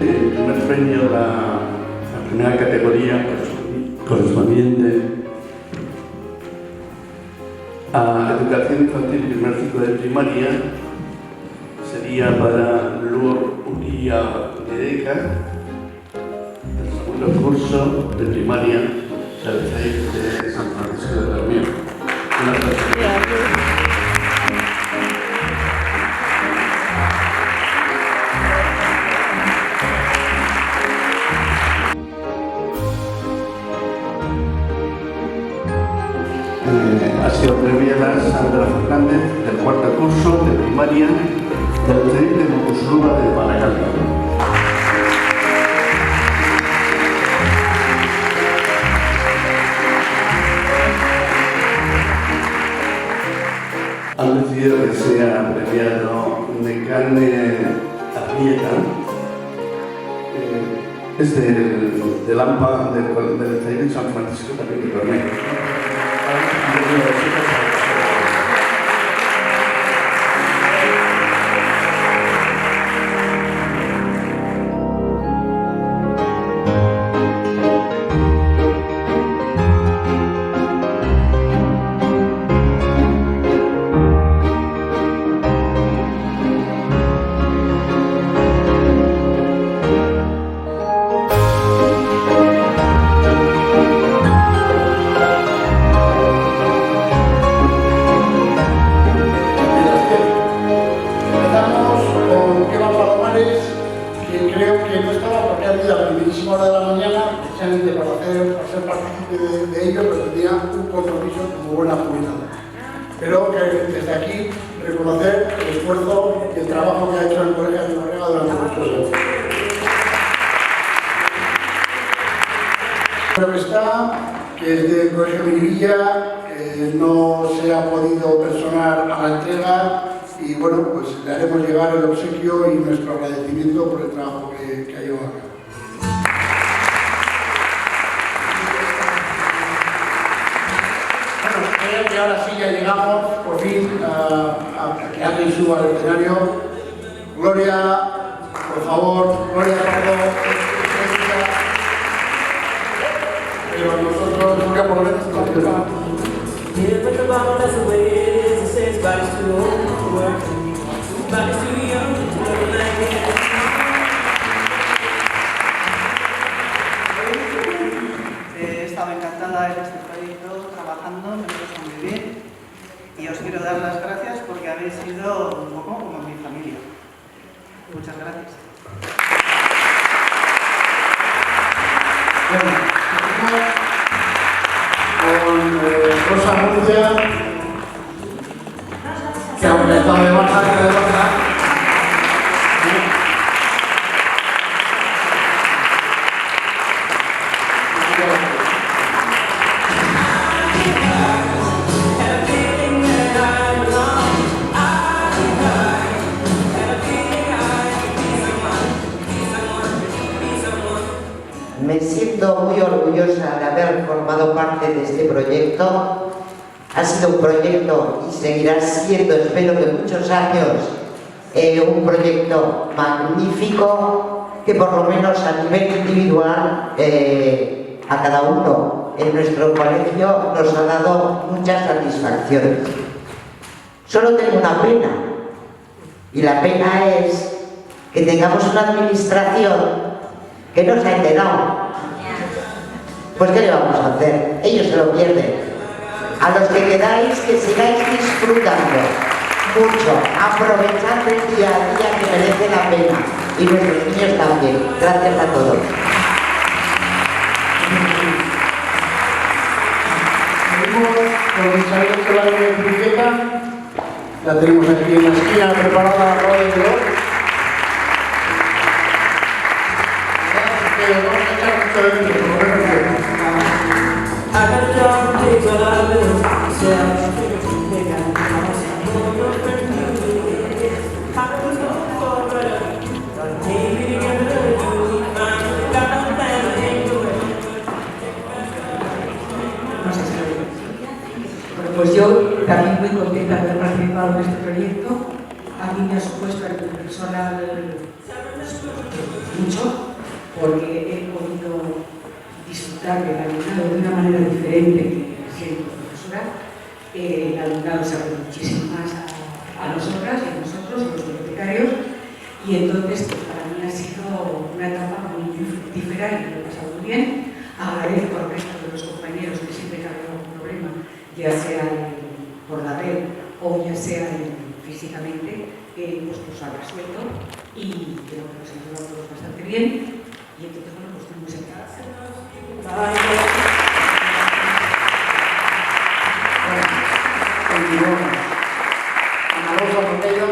El primer premio, la primera categoría correspondiente a Educación Infantil y primer ciclo de primaria sería para Lur Uría Ledeca, del segundo curso de primaria de San Francisco de Bermeo. Ha sido premiada Sandra Fernández, del cuarto curso de primaria del CEIP de Mocoslúa de Baracaldo. Han decidido que sea premiado Necane Arrieta, es del AMPA del CEIP de San Francisco también de Bermeo. Que creo que no estaba porque han ido a la primerísima hora de la mañana, precisamente para ser partícipe de ello, pero tenía un compromiso como buena jubilada. Pero que desde aquí reconocer el esfuerzo y el trabajo que ha hecho el colegio de Barrega durante muchos años. Pero está que desde el colegio de Miribilla no se ha podido personar a la entrega. Y bueno, pues le haremos llegar el obsequio y nuestro agradecimiento por el trabajo que ha llevado a cabo. Bueno, creo que ahora sí ya llegamos por fin a que alguien suba al escenario. Gloria, por favor, Gloria Pardo, pero nosotros nunca por lo menos he estado encantada en este proyecto, trabajando, me lo he pasado muy bien y os quiero dar las gracias porque habéis sido un poco como mi familia. Muchas gracias. Con Rosa Murcia, que aún está de baja, Me siento muy orgullosa de haber formado parte de este proyecto. Ha sido un proyecto y seguirá siendo, espero que muchos años, un proyecto magnífico que por lo menos a nivel individual a cada uno en nuestro colegio nos ha dado muchas satisfacciones. Solo tengo una pena y la pena es que tengamos una administración que no se ha enterado. Pues ¿qué le vamos a hacer? Ellos se lo pierden. A los que quedáis, que sigáis disfrutando mucho, aprovechando el día a día que merece la pena. Y nuestros niños también. Gracias a todos. con Isabel Solano de Friqueta. La tenemos aquí en la esquina preparada a la hora de oro. Vamos a echar mucho de dentro, por lo menos que... Pues yo también muy contenta de haber participado en este proyecto. A mí me ha supuesto en lo personal mucho, porque he podido disfrutar del alumnado de una manera diferente que siendo profesora. El alumnado se abre muchísimo más a nosotras y a nosotros, los bibliotecarios, y entonces pues, para mí ha sido una etapa muy fructífera y me lo he pasado muy bien. Agradezco al resto de los compañeros que siempre que ha habido algún problema, ya sea por la red o ya sea físicamente, pues nos ha resuelto y creo que nos hemos llevado todos bastante bien y entonces bueno, pues estoy muy satisfecha. Continuamos. Ana Rosa Portello.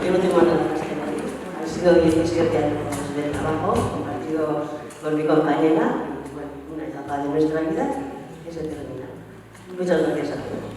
Yo no tengo nada más que decir. Han sido 17 años de trabajo compartidos con mi compañera, y, bueno, una etapa de nuestra vida que se termina. Muchas gracias a todos.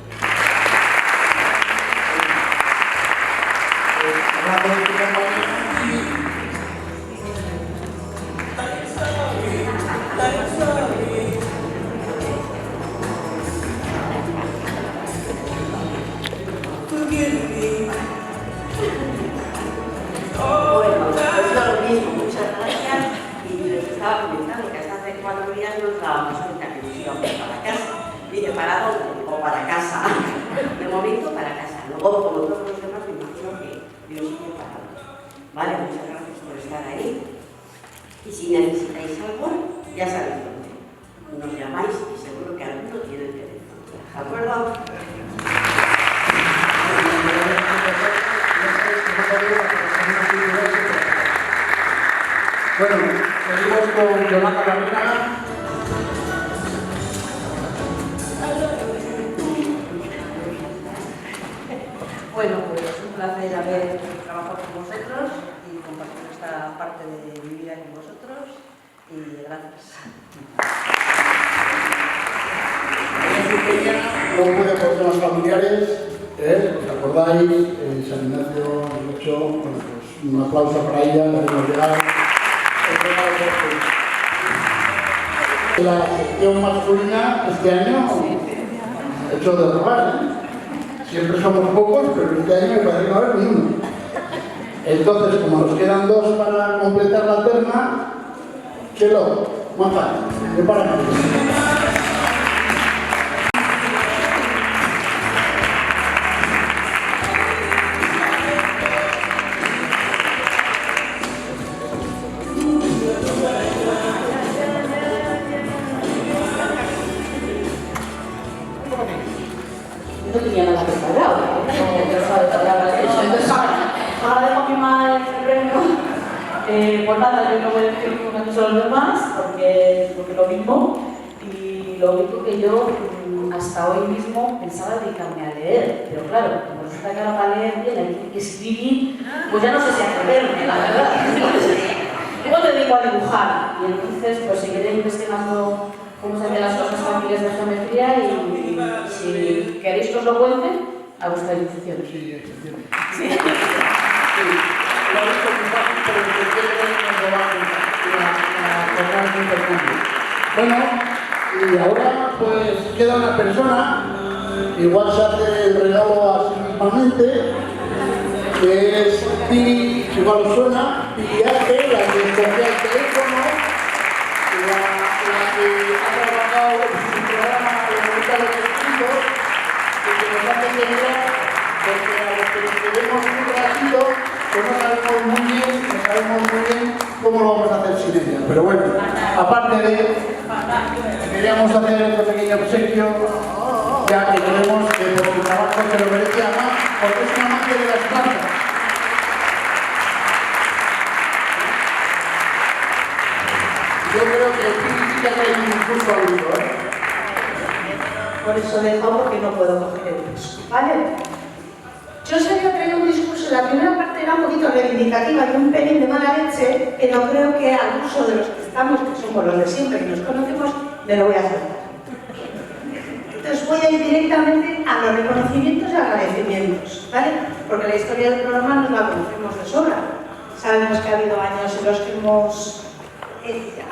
Bueno, pues lo mismo, muchas gracias. Y les estaba comentando que hasta hace 4 días nos dábamos cuenta que nos íbamos para casa. Dije, ¿para dónde? O para casa. De momento, para casa. Luego, como todos los demás, me imagino que de un sitio para otro. Vale, muchas gracias por estar ahí. Y si necesitáis algo, ya sabéis dónde. Nos llamáis y seguro que alguno tiene el teléfono. ¿De acuerdo? Bueno, seguimos con Yolanda Carrera. Bueno, pues un placer haber trabajado con vosotros y compartir esta parte de mi vida con vosotros y gracias. No pude por temas familiares, ¿os acordáis? San Ignacio nos hecho, bueno, pues un aplauso para ella, la hemos llegado. La sección masculina este año ha hecho de robar, ¿eh? Siempre somos pocos, pero este año me parece no haber ni uno. Entonces, como nos quedan 2 para completar la terna, Chelo, Maja, prepárate. No tenía nada preparado, entonces ahora dejo a mi madre el premio. Pues nada, yo no voy a decir lo que han dicho los demás, porque lo mismo, y lo único que yo hasta hoy mismo pensaba dedicarme a leer, pero claro, como resulta que ahora para leer bien hay que escribir, pues ya no sé si atreverme, la verdad. Luego me dedico a dibujar, y entonces pues seguiré investigando cómo se hacen las cosas fáciles de geometría y si queréis que os lo cuente, a vuestra disposición. Sí, efectivamente. Sí. Lo he visto muy fácil, pero el que quiere nos lo va a contar. La muy importante. Bueno, y ahora pues queda una persona, igual se hace el regalo a sí mismamente, que es Pili, igual os suena, Pili Arte, la que cogía el teléfono, la que ha trabajado en su programa La Vuelta de los Chicos, y que nos hace genial, porque a los que nos queremos muy rápido, pues no sabemos muy bien cómo lo vamos a hacer sin ella. Pero bueno, aparte de, queríamos hacer otro pequeño obsequio, ya que creemos que por su trabajo se lo merece más, porque es un amante de las plantas. que hacer un discurso al uso, ¿eh? Por eso dejo, porque no puedo coger el peso, ¿vale? Yo os había traído un discurso, la primera parte era un poquito reivindicativa y un pelín de mala leche, pero creo que al uso de los que estamos, que somos los de siempre y nos conocemos, me lo voy a saltar. Entonces voy a ir directamente a los reconocimientos y agradecimientos, ¿vale? Porque la historia del programa nos la conocemos de sobra. Sabemos que ha habido años en los que hemos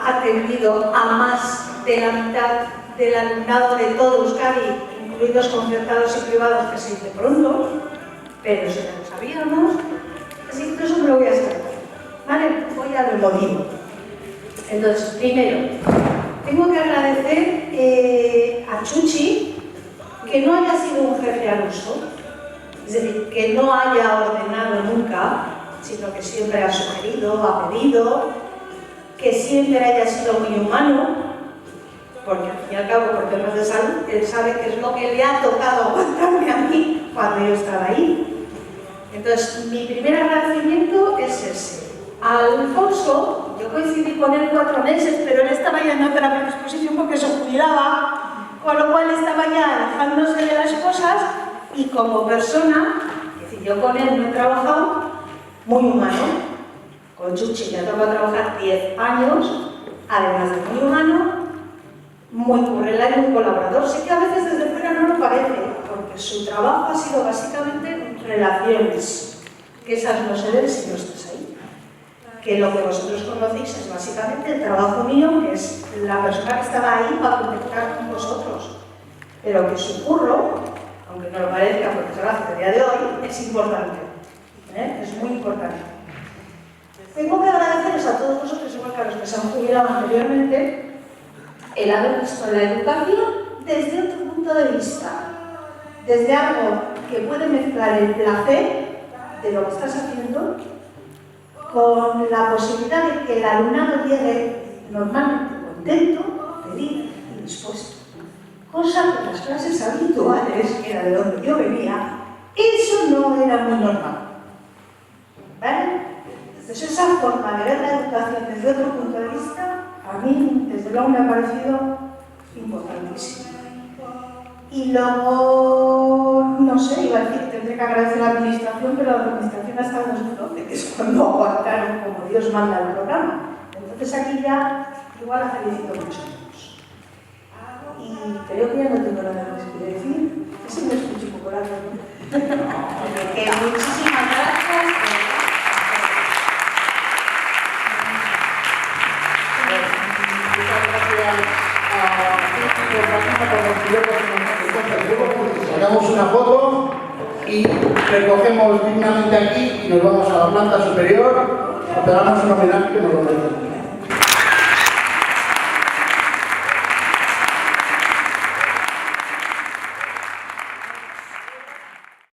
atendido a más de la mitad del alumnado de todo Euskadi, incluidos concertados y privados, que se dice pronto, pero eso ya lo sabíamos, así que eso me lo voy a saltar, ¿vale? Voy a lo emotivo. Entonces, primero, tengo que agradecer a Chuchi que no haya sido un jefe al uso, es decir, que no haya ordenado nunca, sino que siempre ha sugerido, ha pedido, que siempre haya sido muy humano, porque al fin y al cabo, por temas de salud, él sabe que es lo que le ha tocado aguantarme a mí cuando yo estaba ahí. Entonces, mi primer agradecimiento es ese. A Alfonso, yo coincidí con él 4 meses, pero él estaba ya en otra predisposición porque se jubilaba, con lo cual estaba ya alejándose de las cosas y como persona, es decir, yo con él no he trabajado, muy humano. Con Chuchi me ha tocado trabajar 10 años, además de muy humano, muy currela y muy colaborador. Sé que a veces desde fuera no lo parece, porque su trabajo ha sido básicamente relaciones, que esas no se ven si no estás ahí. Que lo que vosotros conocéis es básicamente el trabajo mío, que es la persona que estaba ahí para conectar con vosotros. Pero que su curro, aunque no lo parezca, por desgracia, a día de hoy, es importante. Es muy importante. Tengo que agradeceros a todos vosotros, igual que a los que se han jubilado anteriormente, el haber visto la educación desde otro punto de vista, desde algo que puede mezclar el placer de lo que estás haciendo con la posibilidad de que el alumnado llegue normalmente contento, feliz y dispuesto. Cosa que en las clases habituales, que era de donde yo venía, eso no era muy normal. ¿Vale? Entonces esa forma de ver la educación desde otro punto de vista, a mí, desde luego, me ha parecido importantísimo. Y luego, no sé, iba a decir, tendré que agradecer a la administración, pero la administración hasta el 2012, que es cuando aguantaron como Dios manda el programa. Entonces aquí ya, igual la felicito mucho menos. Y creo que ya no tengo nada más que decir. Ese me escucho un poco largo, ¿no? Que muchísimas gracias. Sacamos una foto y recogemos dignamente aquí y nos vamos a la planta superior, pegamos un homenaje que nos lo merecemos.